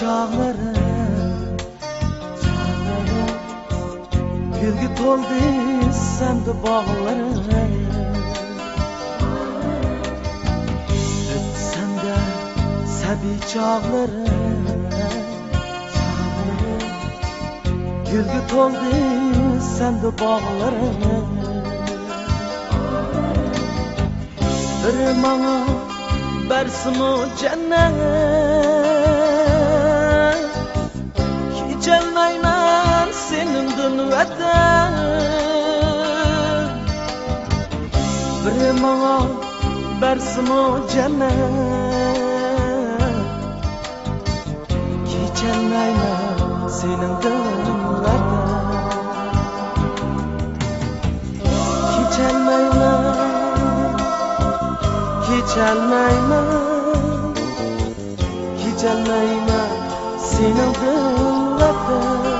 çağlarım gülgü toldu semdi bağlarım ötsem de sebi çağlarım gülgü toldu semdi bağlarım bir bana bersimi cennet Kecelmeymen senindin Vatan bir bana bersimi cennet Kecelmeymen senindin Vatan Kecelmeymen Kecelmeymen senindin Vatan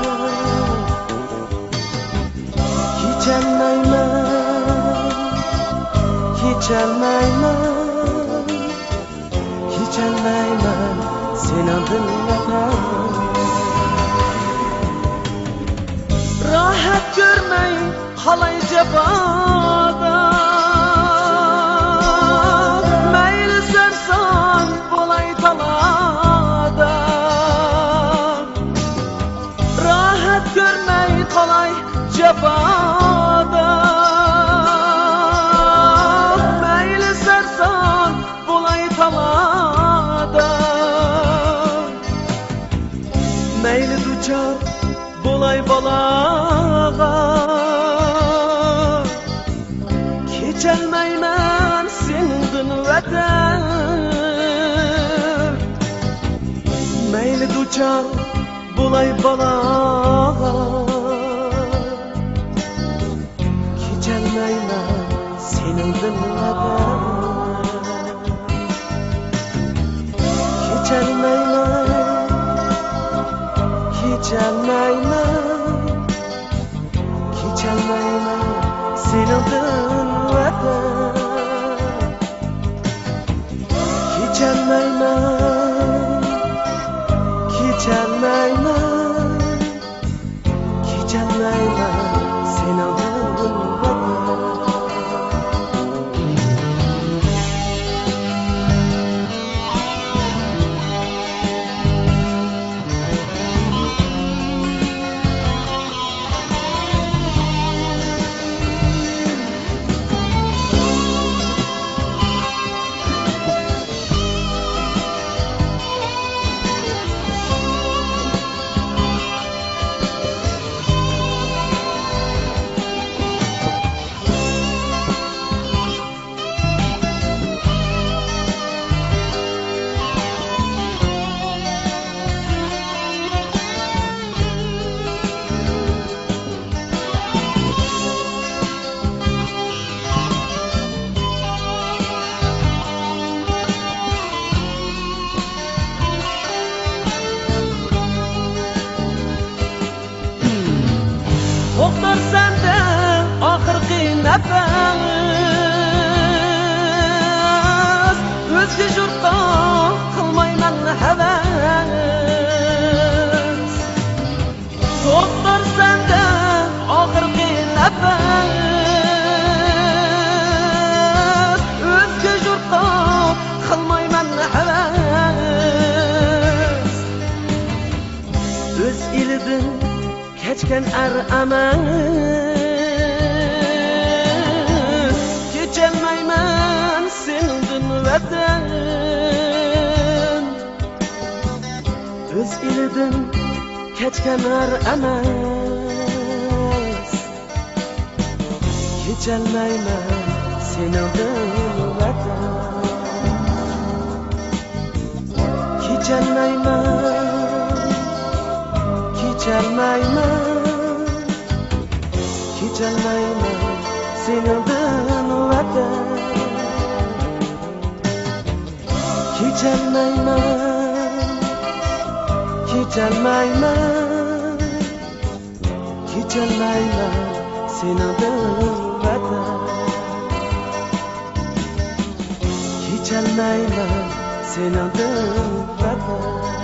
Kecelmeymen senindin Vatan rahat görmey halay cefada meyli sersan bolay talada rahat görmey halay cefada meyli sersan bolay talada meyli duçar bolay balağa Kecelmeymen senindin Vatan meyli duçar bolay balağa Kecelmeymen senindin Vatan Kecelmeymen senindin Vatan Kecelmeymen senindin Vatan To'xtar sende oxirgi nafas o'zga yurtda qilmayman havas To'xtar sende oxirgi nafas o'zga yurtda qilmayman havas o'z elidan kechgan emas Kecelmeymen senindin Vatan o'z elidan kechgan emas Kecelmeymen senindin Vatan Kecelmeymen senindin Vatan Kecelmeymen senindin Vatan Kecelmeymen senindin Vatan